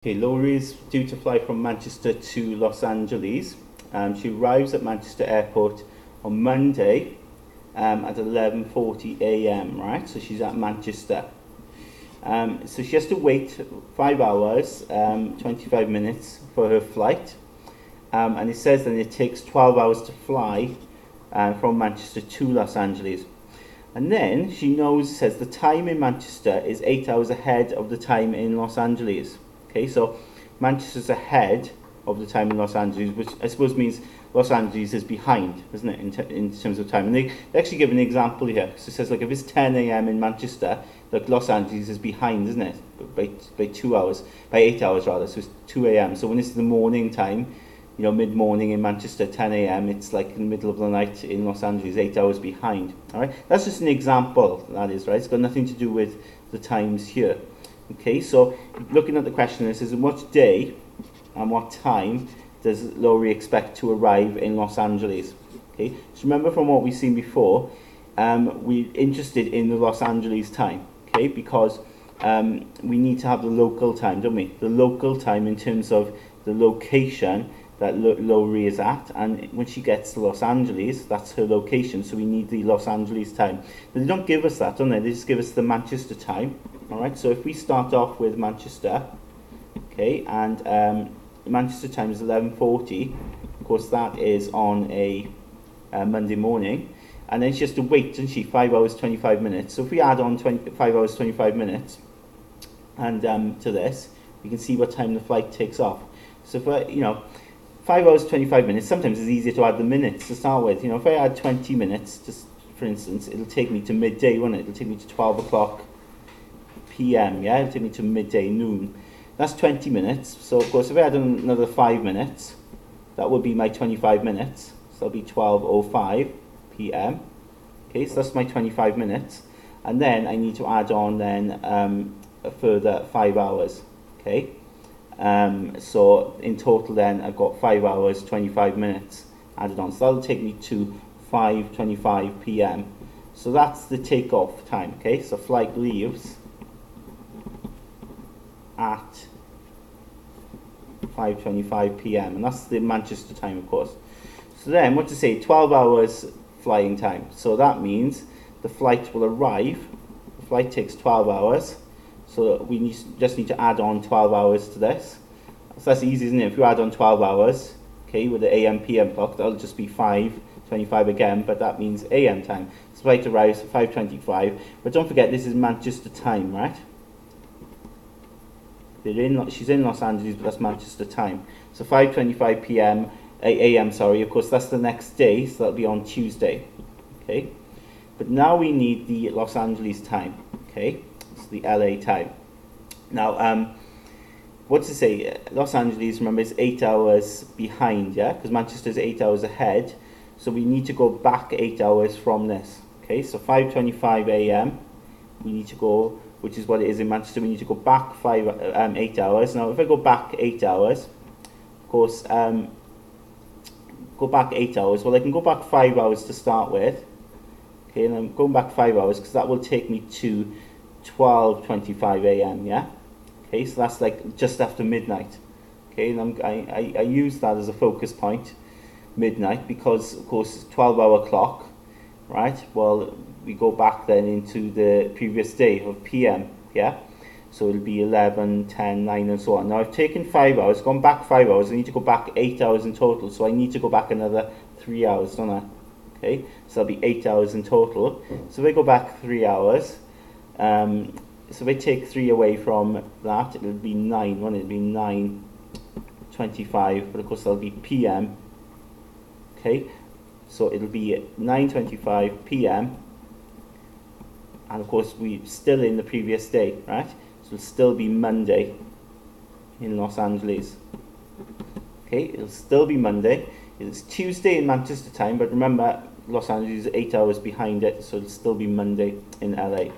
Okay, Laurie is due to fly from Manchester to Los Angeles. She arrives at Manchester Airport on Monday at 11:40 a.m. Right, so she's at Manchester. So she has to wait 5 hours, 25 minutes for her flight, and it says that it takes 12 hours to fly from Manchester to Los Angeles. And then she knows, it says the time in Manchester is 8 hours ahead of the time in Los Angeles. Okay, so Manchester's ahead of the time in Los Angeles, which I suppose means Los Angeles is behind, isn't it, in terms of time. And they actually give an example here. So it says, like, if it's 10 a.m. in Manchester, like, Los Angeles is behind, isn't it, by 2 hours, by 8 hours rather, so it's 2 a.m. So when it's the morning time, you know, mid-morning in Manchester, 10 a.m., it's like in the middle of the night in Los Angeles, 8 hours behind. All right, that's just an example, that is, right? It's got nothing to do with the times here. Okay, so looking at the question, it says, what day and what time does Laurie expect to arrive in Los Angeles? Okay, so remember from what we've seen before, we're interested in the Los Angeles time, okay, because we need to have the local time, don't we? The local time in terms of the location that Laurie is at, and when she gets to Los Angeles, that's her location, so we need the Los Angeles time. But they don't give us that, don't they? They just give us the Manchester time. Alright, so if we start off with Manchester, okay, and Manchester time is 11:40, of course that is on a Monday morning, and then she has to wait, doesn't she, 5 hours 25 minutes. So if we add on 5 hours 25 minutes and to this, we can see what time the flight takes off. So if you know, 5 hours 25 minutes, sometimes it's easier to add the minutes to start with. You know, if I add 20 minutes, just for instance, it'll take me to midday, won't it? It'll take me to 12 o'clock p.m. Yeah, it'll take me to midday, noon. That's 20 minutes. So of course, if I add another 5 minutes, that would be my 25 minutes. So that'll be 12:05 p.m. Okay, so that's my 25 minutes, and then I need to add on then a further 5 hours. Okay, so in total then I've got 5 hours 25 minutes added on. So that'll take me to 5:25 p.m. So that's the takeoff time. Okay, so flight leaves at 5:25 p.m. and that's the Manchester time, of course. So then, what to say, 12 hours flying time. So that means the flight will arrive. The flight takes 12 hours. So we just need to add on 12 hours to this. So that's easy, isn't it? If you add on 12 hours, okay, with the AM PM clock, that'll just be 5:25 again, but that means AM time. So flight arrives at 5:25. But don't forget, this is Manchester time, right? She's in Los Angeles, but that's Manchester time. So 5:25 p.m. AM, sorry, of course that's the next day, so that'll be on Tuesday. Okay, but now we need the Los Angeles time. Okay, it's the LA time. Now, what to say? Los Angeles, remember, is 8 hours behind, yeah, because Manchester's 8 hours ahead. So we need to go back 8 hours from this. Okay, so 5:25 a.m. we need to go, which is what it is in Manchester. We need to go back 8 hours. Now, if I go back 8 hours, of course, go back 8 hours. Well, I can go back 5 hours to start with. Okay, and I'm going back 5 hours because that will take me to 12:25 a.m. Yeah. Okay, so that's like just after midnight. Okay, and I use that as a focus point, midnight, because of course it's 12-hour clock, right? Well, we go back then into the previous day of PM, yeah? So it'll be 11, 10, 9 and so on. Now I've taken 5 hours, gone back 5 hours, I need to go back 8 hours in total, so I need to go back another 3 hours, don't I? Okay, so that'll be 8 hours in total. So if I go back 3 hours, so if I take 3 away from that, it'll be 9, won't it? It'll be 9:25, but of course that'll be PM, okay? So it'll be 9:25 PM, and of course we're still in the previous day, right? So it'll still be Monday in Los Angeles. Okay, it'll still be Monday. It's Tuesday in Manchester time, but remember Los Angeles is 8 hours behind it, so it'll still be Monday in LA.